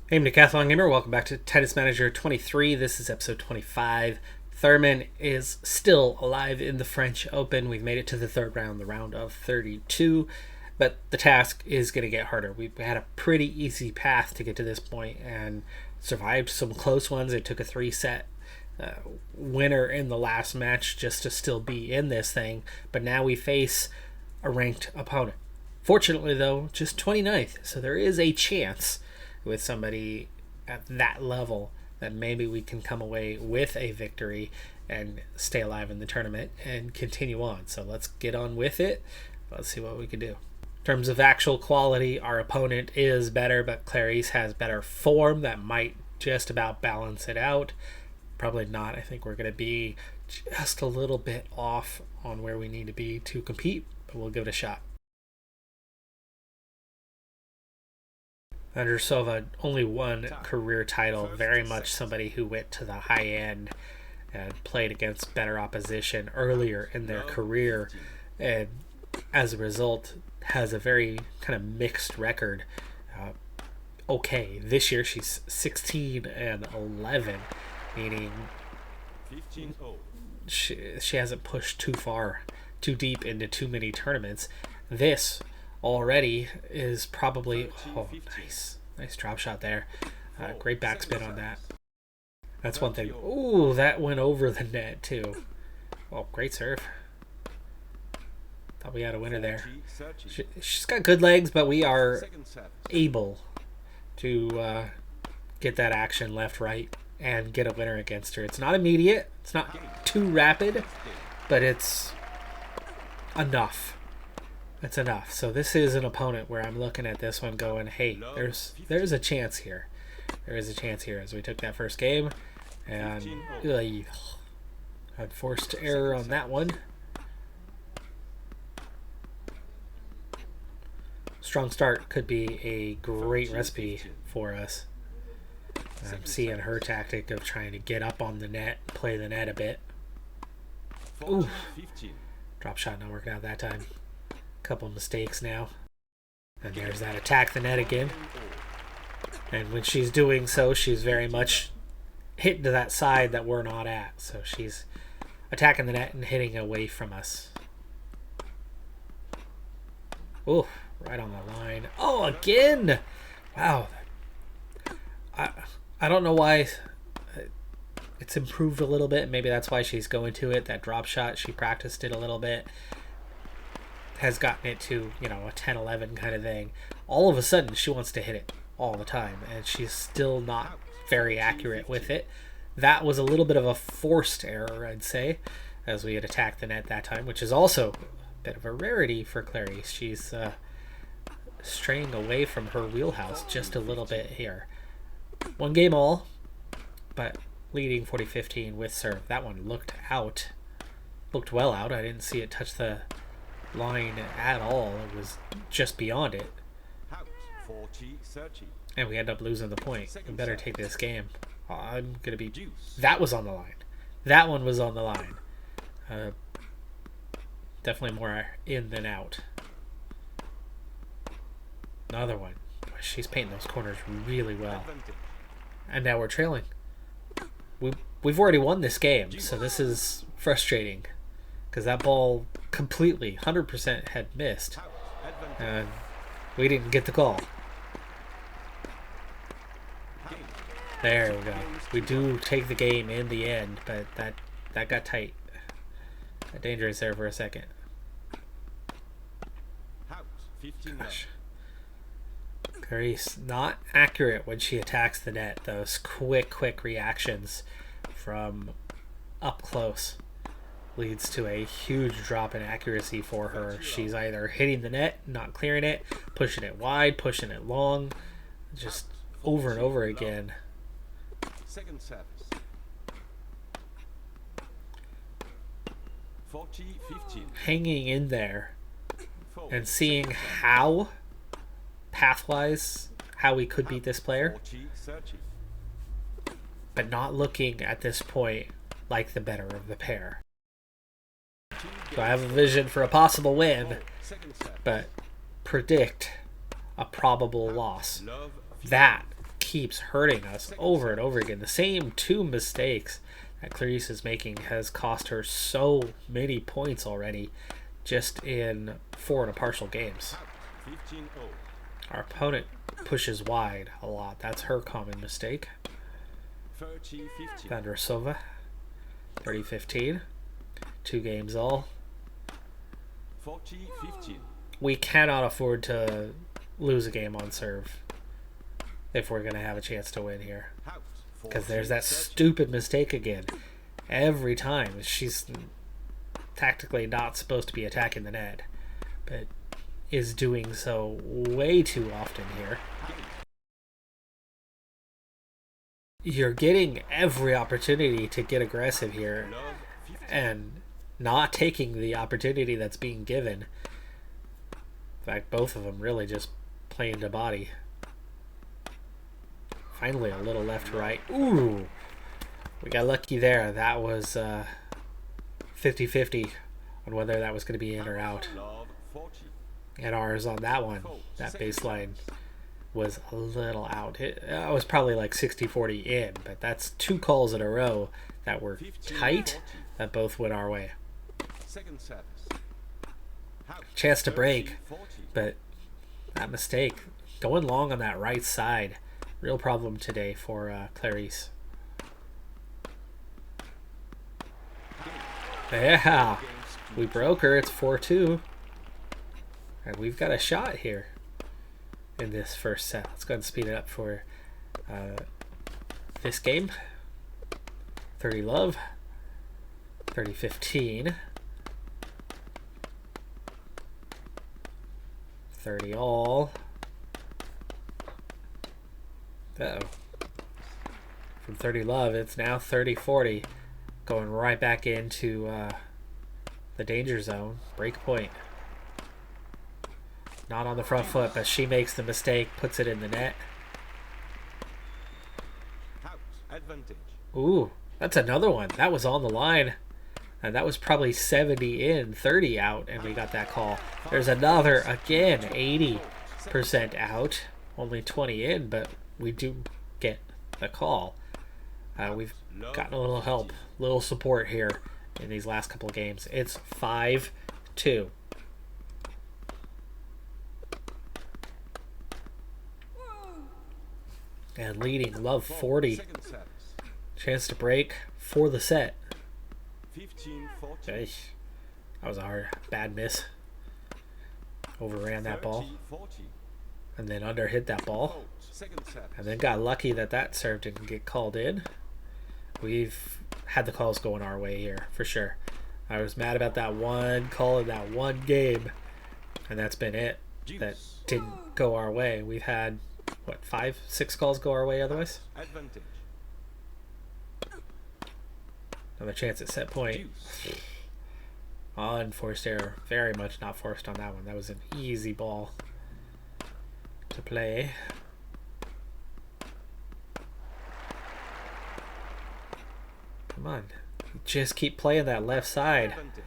Hey, I'm Decathlon Gamer. Welcome back to Tennis Manager 23. This is episode 25. Thurman is still alive in the French Open. We've made it to the third round, the round of 32. But the task is going to get harder. We've had a pretty easy path to get to this point and survived some close ones. It took a three-set winner in the last match just to still be in this thing. But now we face a ranked opponent. Fortunately, though, just 29th. So there is a chance with somebody at that level that maybe we can come away with a victory and stay alive in the tournament and continue on. So let's get on with it. Let's see what we can do. In terms of actual quality, our opponent is better, but Clarice has better form that might just about balance it out. Probably not. I think we're going to be just a little bit off on where we need to be to compete, but we'll give it a shot. Andrusova, only one career title, very much somebody who went to the high end and played against better opposition earlier in their career, and as a result has a very kind of mixed record. Okay, this year she's 16-11, meaning she hasn't pushed too deep into too many tournaments. This already is probably nice drop shot there. Great backspin on that. That's one thing. Ooh, that went over the net too. Oh, great serve. Thought we had a winner there. She's got good legs, but we are able to get that action left, right, and get a winner against her. It's not immediate. It's not too rapid, but it's enough. That's enough. So this is an opponent where I'm looking at this one going, hey, there's a chance here. There is a chance here as we took that first game. And had forced error on that one. Strong start could be a great recipe for us. I'm seeing her tactic of trying to get up on the net, play the net a bit. Ooh. Drop shot not working out that time. Couple mistakes now, and there's that attack the net again, and when she's doing so, she's very much hitting to that side that we're not at, so she's attacking the net and hitting away from us. Oh, right on the line. Oh, again. Wow. I don't know why it's improved a little bit. Maybe that's why she's going to it. That drop shot, she practiced it a little bit, has gotten it to, a 10-11 kind of thing. All of a sudden, she wants to hit it all the time, and she's still not very accurate with it. That was a little bit of a forced error, I'd say, as we had attacked the net that time, which is also a bit of a rarity for Clarice. She's straying away from her wheelhouse just a little bit here. One game all, but leading 40-15 with serve. That one looked well out. I didn't see it touch the line at all. It was just beyond it, and we end up losing the point. We better take this game. I'm gonna be that was on the line. That one was on the line. Definitely more in than out. Another one. She's painting those corners really well, and now we're trailing. We've already won this game, so this is frustrating, because that ball completely, 100% had missed, and we didn't get the call. There we go. We do take the game in the end, but that got tight. Got dangerous there for a second. Gosh. Clarice not accurate when she attacks the net. Those quick reactions from up close leads to a huge drop in accuracy for her. She's either hitting the net, not clearing it, pushing it wide, pushing it long, just over and over again. Second service. 40-15. Hanging in there and seeing how, pathwise, how we could beat this player, but not looking at this point like the better of the pair. So I have a vision for a possible win, but predict a probable loss. That keeps hurting us over and over again. The same two mistakes that Clarice is making has cost her so many points already just in 4 and a partial games. 15-0. Our opponent pushes wide a lot. That's her common mistake. 30-15. Vandersova, 30-15. 2 games all. 40-15. We cannot afford to lose a game on serve if we're going to have a chance to win here. Out. Because there's that 40-30. stupid mistake again. Every time. She's tactically not supposed to be attacking the net, but is doing so way too often here. You're getting every opportunity to get aggressive here Love 15. and not taking the opportunity that's being given. In fact, both of them really just playing to body. Finally, a little left to right. Ooh! We got lucky there. That was 50-50 on whether that was going to be in or out. Love 40. And ours on that one, that baseline was a little out. It was probably like 60-40 in, but that's 2 calls in a row that were tight that both went our way. Second service. Out. Chance to break, 30-40. but that mistake, going long on that right side, real problem today for Clarice. Yeah, we broke her. It's 4-2. And we've got a shot here in this first set. Let's go ahead and speed it up for this game. 30 love. 30-15. 30 all. Uh-oh. From 30 love, it's now 30-40. Going right back into the danger zone. Break point. Not on the front foot, but she makes the mistake, puts it in the net. Out. Advantage. Ooh, that's another one. That was on the line. And that was probably 70 in, 30 out, and we got that call. There's another, again, 80% out. Only 20 in, but we do get the call. We've gotten a little help, little support here in these last couple of games. It's 5-2. And leading, love 40. Second service. Chance to break for the set. 15-40. Eesh. That was a bad miss. Overran that ball. 30-40. And then under hit that ball. Fault. Second service. And then got lucky that that serve didn't get called in. We've had the calls going our way here, for sure. I was mad about that one call in that one game. And that's been it. That didn't go our way. We've had, what, 5, 6 calls go our way otherwise? Advantage. Another chance at set point. Deuce. Unforced error. Very much not forced on that one. That was an easy ball to play. Come on. Just keep playing that left side. Advantage.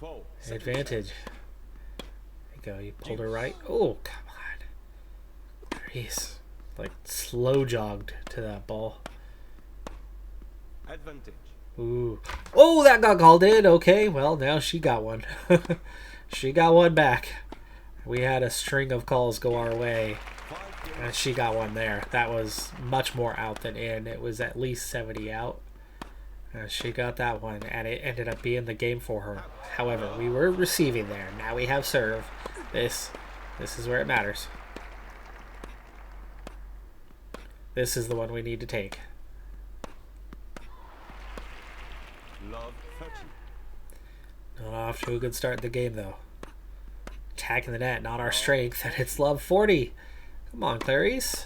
Fault. Second Advantage. service. There you go. You pulled her right. Oh, come on. He's like slow jogged to that ball. Advantage. Ooh. Oh, that got called in. Okay, well, now she got one. She got one back. We had a string of calls go our way, 5 games. and she got one there. That was much more out than in. It was at least 70 out. She got that one, and it ended up being the game for her. However, we were receiving there. Now we have serve. This is where it matters. This is the one we need to take. Love 30. Not off to a good start in the game, though. Attacking the net, not our strength, and it's love 40. Come on, Clarice.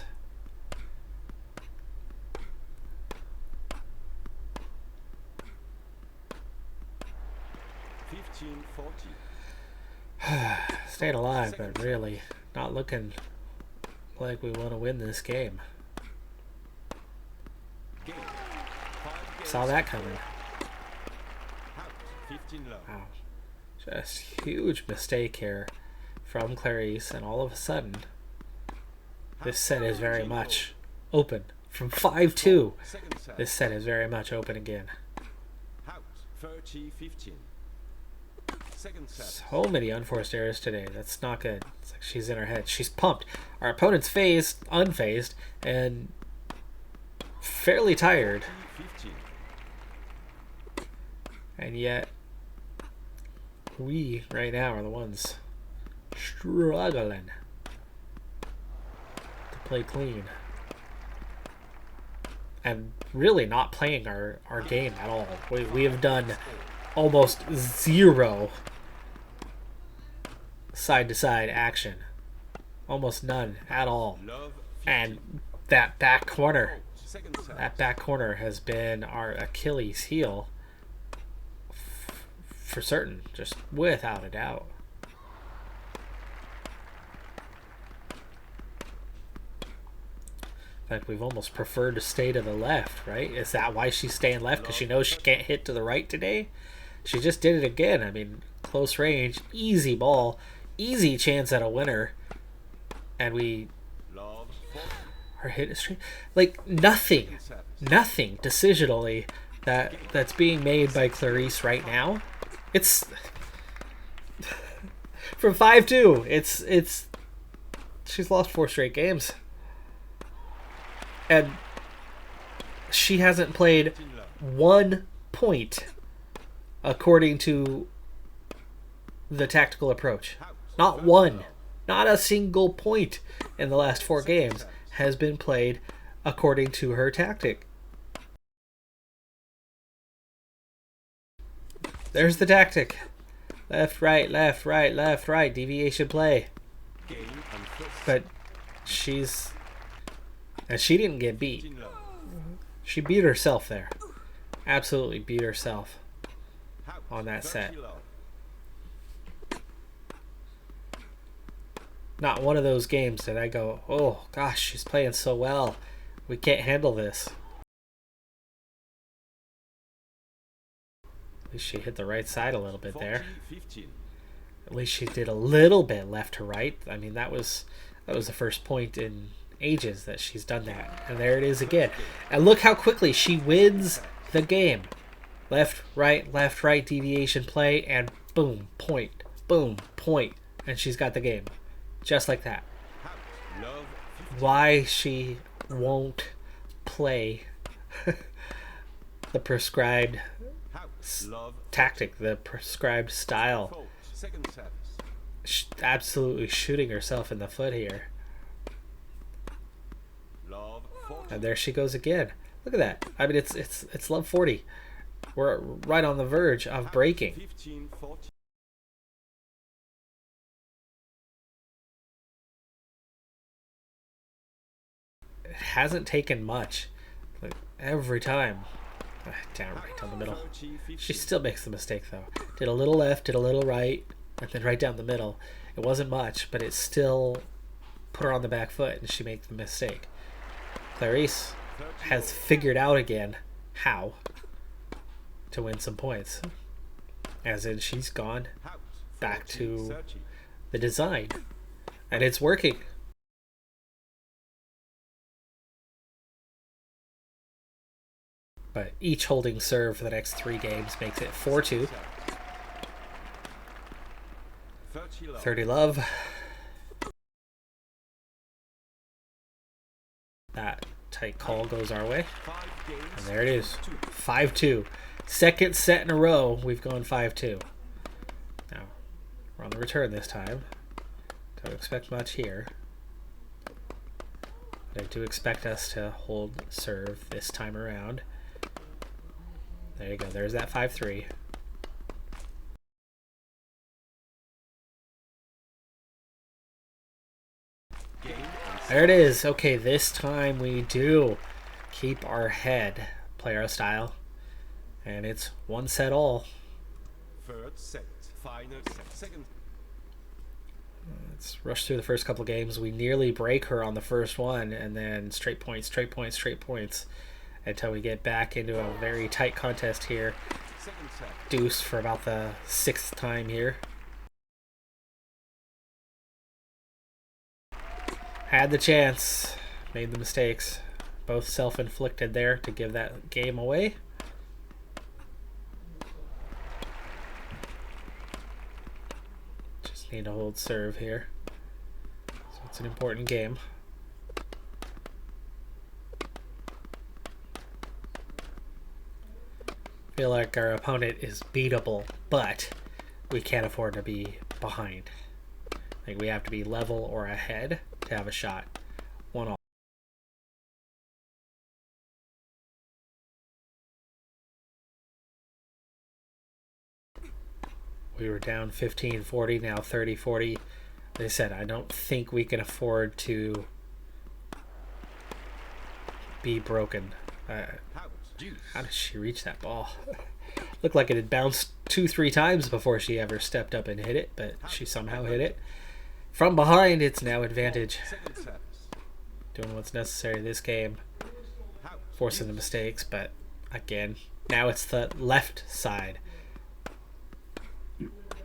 Staying alive, but really not looking like we want to win this game. Game. 5 games. Saw that coming. Out. 15 love. Wow. Just huge mistake here from Clarice, and all of a sudden, This set is very much open. From 5-2, Second set. this set is very much open again. Out. 30-15. Second set. So many unforced errors today. That's not good. It's like she's in her head. She's pumped. Our opponent's unfazed, and fairly tired. 15. And yet, we right now are the ones struggling to play clean. And really not playing our game at all. We have done almost zero side-to-side action. Almost none at all. Love. 15. And that back corner, Second set. that back corner has been our Achilles heel for certain, just without a doubt. In fact, we've almost preferred to stay to the left, right? Is that why she's staying left? Because she knows she can't hit to the right today? She just did it again. I mean, close range, easy ball, easy chance at a winner. And we Love. 40. are hit straight. Like, nothing decisionally that's being made by Clarice right now. It's from 5-2. It's she's lost 4 straight games. And she hasn't played 1 point according to the tactical approach. Not one. Not a single point in the last 4 games has been played according to her tactic. There's the tactic. Left, right, left, right, left, right. Deviation play. Game and first. But she's... And she didn't get beat. 15 love. She beat herself there. Absolutely beat herself Out. on that 30 set. love. Not one of those games that I go, oh gosh, she's playing so well. We can't handle this. At least she hit the right side a little bit there. 40-15. At least she did a little bit left to right. I mean, that was the first point in ages that she's done that. And there it is again. And look how quickly she wins the game. Left, right, deviation play, and boom, point. Boom, point. And she's got the game. Just like that. Out. Love. 15. Why she won't play the prescribed Out. Love. tactic, the prescribed style. Fault. Second service. Absolutely shooting herself in the foot here. Love. 40. And there she goes again. Look at that. I mean, it's love 40. We're right on the verge of breaking. 15-40. It hasn't taken much. Like every time. Down right down the middle. 30-15. She still makes the mistake though. Did a little left, did a little right, and then right down the middle. It wasn't much, but it still put her on the back foot and she made the mistake. Clarice has figured out again how to win some points. As in, she's gone Out. back to 40-30. the design. And it's working. But each holding serve for the next 3 games makes it 4-2. 30 love. 30 love. That tight call goes our way. 5 games. And there it is. 2. 5-2. Second set in a row, we've gone 5-2. Now, we're on the return this time. Don't expect much here. But I do expect us to hold serve this time around. There you go. There's that 5-3. Game and There it is. Okay, this time we do keep our head, play our style. And it's 1 set all. third set. Final set. Second. Let's rush through the first couple games. We nearly break her on the first one, and then straight points, until we get back into a very tight contest here. Second set. Deuce for about the 6th time here. Had the chance. Made the mistakes. Both self-inflicted there to give that game away. Just need to hold serve here. So it's an important game. Feel like our opponent is beatable, but we can't afford to be behind. Like we have to be level or ahead to have a shot. 1-all. We were down 15-40, now 30-40. They said, I don't think we can afford to be broken. How did she reach that ball? Looked like it had bounced 2-3 times before she ever stepped up and hit it, but she somehow hit it. From behind, it's now advantage. Doing what's necessary this game. Forcing the mistakes, but again, now it's the left side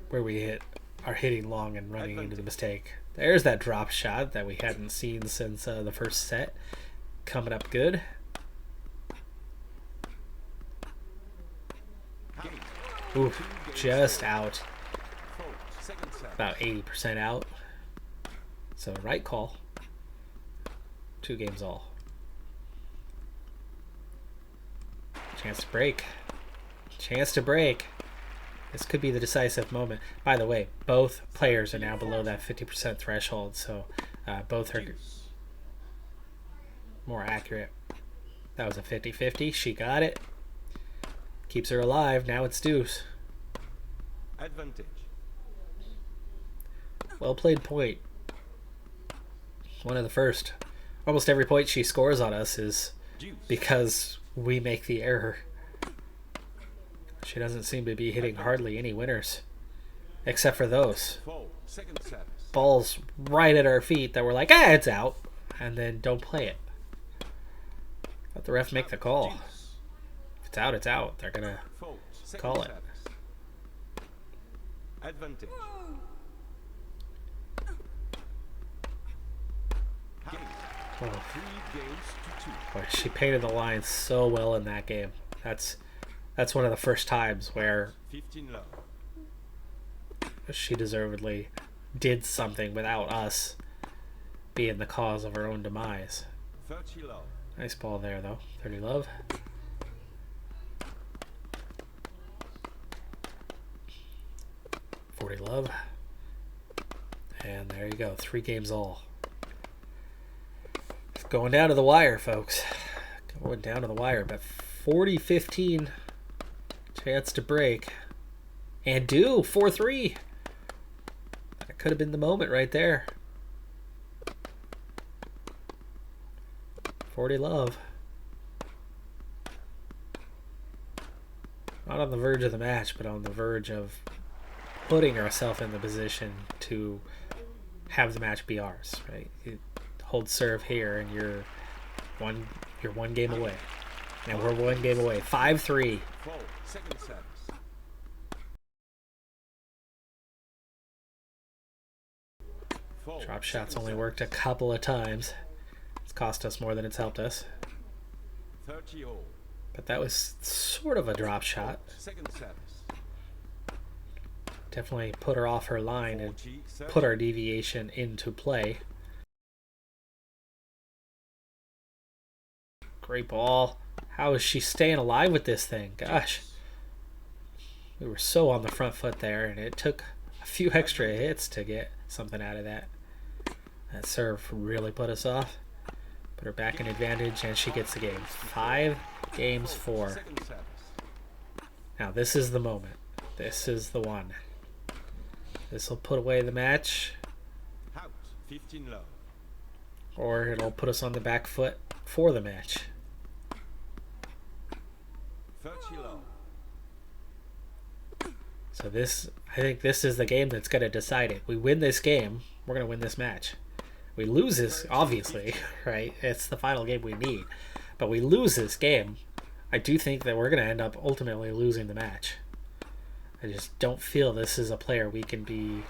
where we are hitting long and running into the mistake. There's that drop shot that we hadn't seen since the first set. Coming up good. Ooh, just out. About 80% out. So right call. 2 games all. Chance to break. Chance to break. This could be the decisive moment. By the way, both players are now below that 50% threshold, so both are more accurate. That was a 50-50. She got it. Keeps her alive. Now it's deuce. Advantage. Well played point. One of the first. Almost every point she scores on us is because we make the error. She doesn't seem to be hitting hardly any winners. Except for those. Balls right at our feet that we're like, it's out. And then don't play it. Let the ref make the call. If it's out, it's out. They're going to call it. Advantage. Oh. Boy, she painted the line so well in that game. That's one of the first times where she deservedly did something without us being the cause of her own demise. Nice ball there, though. 30 love. Love. And there you go. 3 games all. It's going down to the wire, folks. Going down to the wire. But 40-15 chance to break. And do 4-3. That could have been the moment right there. 40 love. Not on the verge of the match, but on the verge of putting ourselves in the position to have the match be ours, right? You hold serve here, and you're one game away, and we're 1 game away. 5-3. Drop shots only worked a couple of times. It's cost us more than it's helped us. But that was sort of a drop shot. Definitely put her off her line and put our deviation into play. Great ball. How is she staying alive with this thing? Gosh. We were so on the front foot there, and it took a few extra hits to get something out of that. That serve really put us off. Put her back in advantage, and she gets the game. 5-4. Now, this is the moment. This is the one. This will put away the match, or it'll put us on the back foot for the match. So I think this is the game that's going to decide it. We win this game, we're going to win this match. We lose this, obviously, right? It's the final game we need. But we lose this game, I do think that we're going to end up ultimately losing the match. I just don't feel this is a player we can be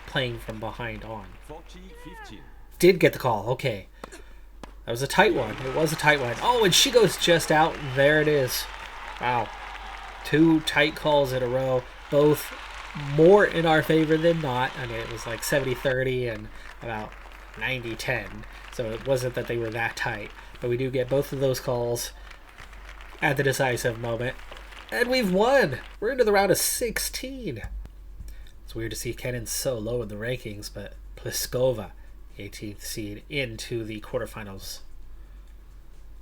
playing from behind on. did get the call. Okay. That was a tight one. It was a tight one. Oh, and she goes just out. There it is. Wow. 2 tight calls in a row. Both more in our favor than not. I mean, it was like 70-30 and about 90-10. So it wasn't that they were that tight. But we do get both of those calls at the decisive moment. And we've won. We're into the round of 16. It's weird to see Kenin so low in the rankings, but Pliskova, 18th seed, into the quarterfinals.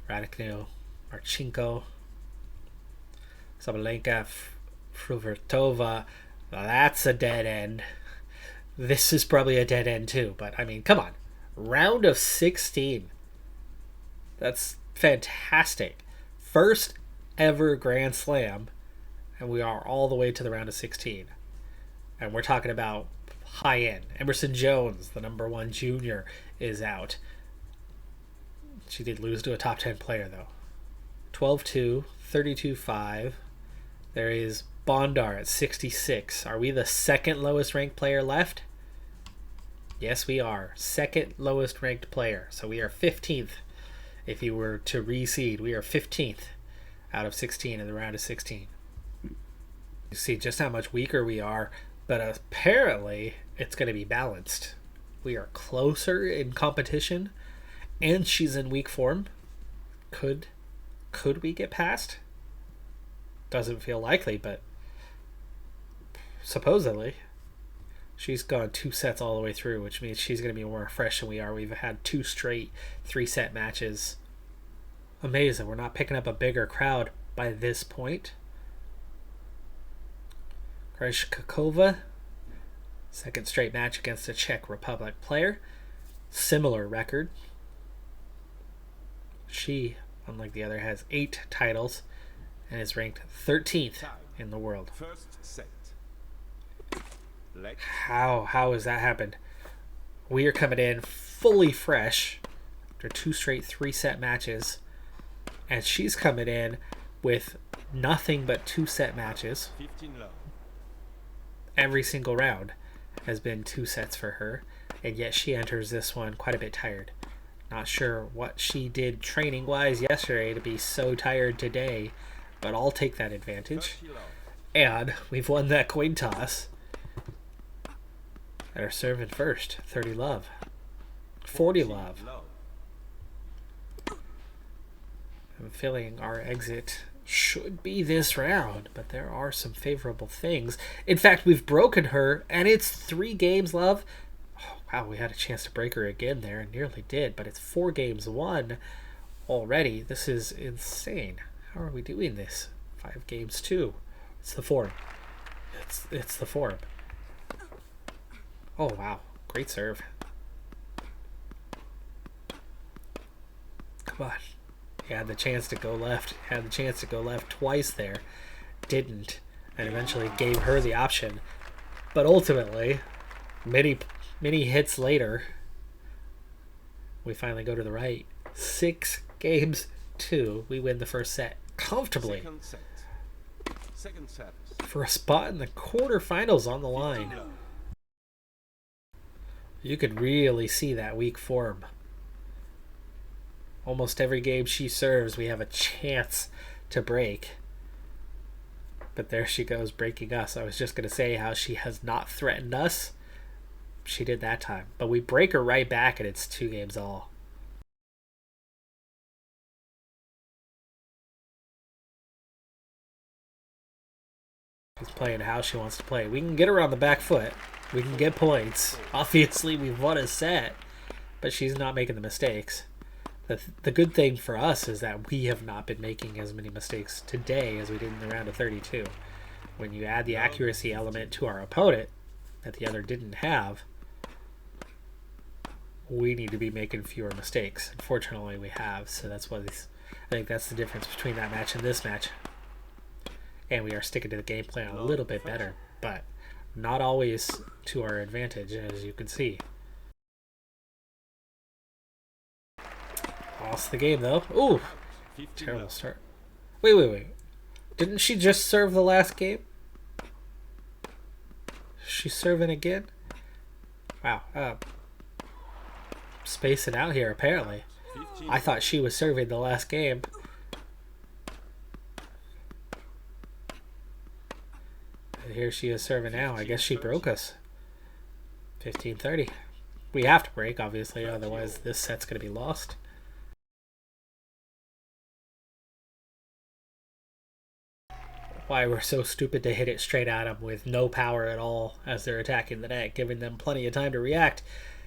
Radikno, Marchenko, Sabalenka, Fruvertova. That's a dead end. This is probably a dead end too, but I mean, come on. Round of 16. That's fantastic. First ever Grand Slam, and we are all the way to the round of 16. And we're talking about high end. Emerson Jones, the number 1 junior, is out. She did lose to a top 10 player though. 12-2, 32-5. There is Bondar at 66. Are we the second lowest ranked player left? Yes, we are. Second lowest ranked player. So we are 15th. If you were to reseed, we are 15th out of 16 in the round of 16. You see just how much weaker we are, but apparently it's going to be balanced. We are closer in competition, and she's in weak form. Could we get past? Doesn't feel likely, but supposedly she's gone 2 sets all the way through, which means she's going to be more fresh than we are. We've had 2 straight 3-set matches. Amazing. We're not picking up a bigger crowd by this point. Krejcikova, second straight match against a Czech Republic player. Similar record. She, unlike the other, has 8 titles and is ranked 13th in the world. First set. How has that happened? We are coming in fully fresh after 2 straight 3-set matches, and she's coming in with nothing but 2-set matches. 15 low. Every single round has been 2 sets for her, and yet she enters this one quite a bit tired. Not sure what she did training wise yesterday to be so tired today, but I'll take that advantage. And we've won that coin toss. And are serving first. 30 love. 40 love. I'm feeling our exit should be this round, but there are some favorable things. In fact, we've broken her, and it's 3 games, love. Oh, wow, we had a chance to break her again there, and nearly did, but it's 4 games won already. This is insane. How are we doing this? 5 games 2. It's the form. It's the form. Oh, wow. Great serve. Come on. He had the chance to go left. Had the chance to go left twice there. Didn't. And eventually gave her the option. But ultimately, many hits later, we finally go to the right. 6 games 2. We win the first set comfortably. Second set. For a spot in the quarterfinals on the line. You could really see that weak form. Almost every game she serves, we have a chance to break. But there she goes, breaking us. I was just going to say how she has not threatened us. She did that time. But we break her right back, and it's 2 games all. She's playing how she wants to play. We can get her on the back foot. We can get points. Obviously, we've won a set. But she's not making the mistakes. The good thing for us is that we have not been making as many mistakes today as we did in the round of 32. When you add the accuracy element to our opponent that the other didn't have, we need to be making fewer mistakes. Unfortunately, we have. So that's what I think that's the difference between that match and this match. And we are sticking to the game plan a little bit better, but not always to our advantage, as you can see. Lost the game, though. Ooh, terrible start. Wait. Didn't she just serve the last game? She's serving again? Wow. space it out here, apparently. 15. I thought she was serving the last game. And here she is serving now. I guess she broke us. 15-30. We have to break, obviously, otherwise this set's going to be lost. Why we're so stupid to hit it straight at them with no power at all as they're attacking the net, giving them plenty of time to react.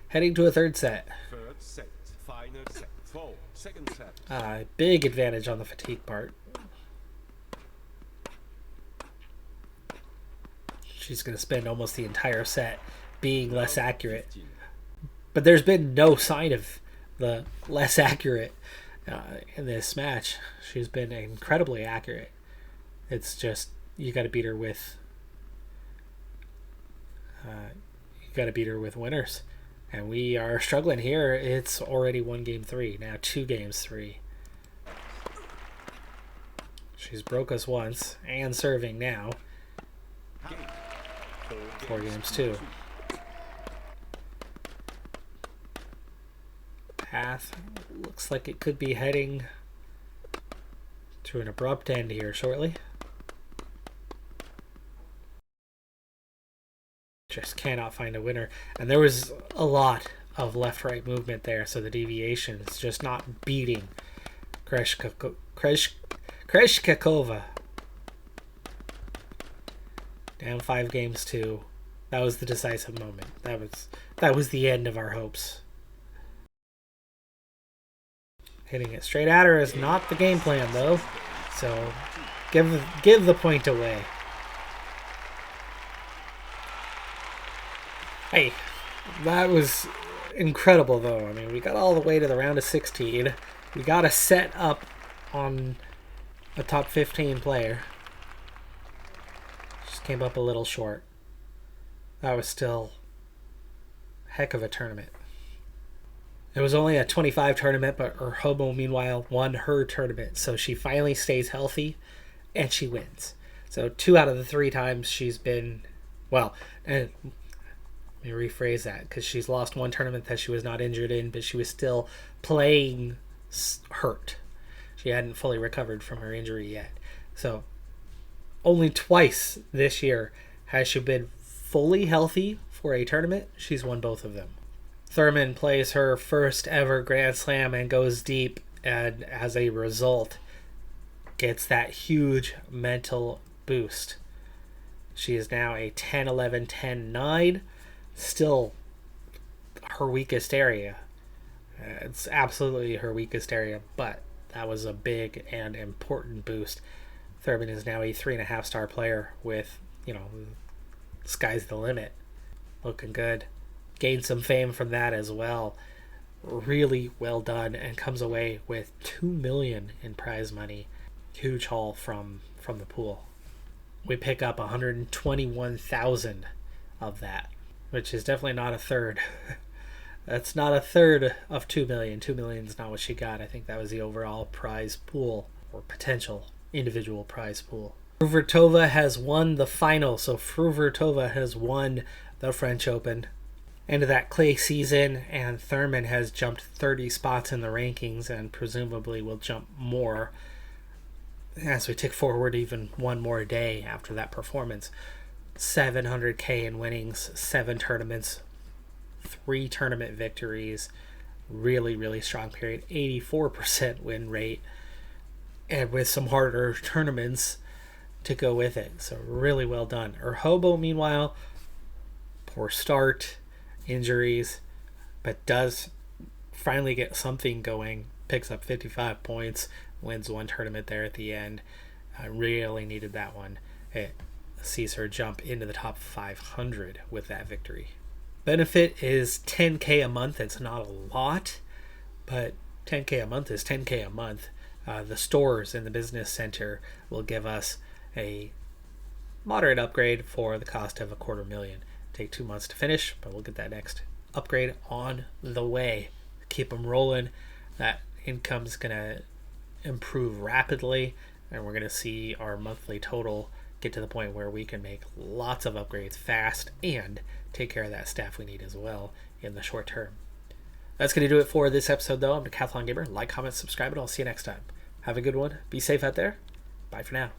Heading to a third set. Third set. Final set. 4. Second set. Big advantage on the fatigue part. She's going to spend almost the entire set being less accurate. 15. But there's been no sign of the less accurate in this match. She's been incredibly accurate. It's just you got to beat her with winners, and we are struggling here. It's already 1 game 3 now, 2 games 3. She's broke us once and serving now. Game. 4 games 2. Path looks like it could be heading to an abrupt end here shortly. Just cannot find a winner, and there was a lot of left-right movement there, so the deviation is just not beating Kreshkakova. Down 5 games 2. That was the decisive moment. That was the end of our hopes. Hitting it straight at her is not the game plan, though, so give the point away. Hey, that was incredible, though. I mean, we got all the way to the round of 16. We got a set up on a top 15 player. Just came up a little short. That was still a heck of a tournament. It was only a 25 tournament, but her Hobo, meanwhile, won her tournament. So she finally stays healthy, and she wins. So 2 out of the 3 times she's been, well, and let me rephrase that, because she's lost 1 tournament that she was not injured in, but she was still playing hurt. She hadn't fully recovered from her injury yet. So only twice this year has she been fully healthy for a tournament. She's won both of them. Thurman plays her first ever Grand Slam and goes deep, and as a result gets that huge mental boost. She is now a 10-11, 10-9. Still her weakest area. It's absolutely her weakest area, but that was a big and important boost. Thurman is now a 3.5-star player with, sky's the limit. Looking good. Gained some fame from that as well. Really well done, and comes away with $2 million in prize money. Huge haul from the pool. We pick up 121,000 of that, which is definitely not a third. That's not a third of 2 million. 2 million is not what she got. I think that was the overall prize pool, or potential individual prize pool. Fruvertova has won the final, so Fruvertova has won the French Open. End of that clay season, and Thurman has jumped 30 spots in the rankings and presumably will jump more as we tick forward even one more day after that performance. 700k in winnings, 7 tournaments, 3 tournament victories, really, really strong period, 84% win rate, and with some harder tournaments to go with it. So really well done. Her Hobo, meanwhile, poor start, injuries, but does finally get something going, picks up 55 points, wins 1 tournament there at the end. I really needed that one. It sees her jump into the top 500 with that victory. Benefit is 10k a month. It's not a lot, but 10k a month is 10k a month. The stores in the business center will give us a moderate upgrade for the cost of $250,000. Take 2 months to finish, but we'll get that next upgrade on the way. Keep them rolling. That income's gonna improve rapidly, and we're gonna see our monthly total get to the point where we can make lots of upgrades fast and take care of that staff we need as well in the short term. That's going to do it for this episode, though. I'm Decathlon Gamer. Like, comment, subscribe, and I'll see you next time. Have a good one. Be safe out there. Bye for now.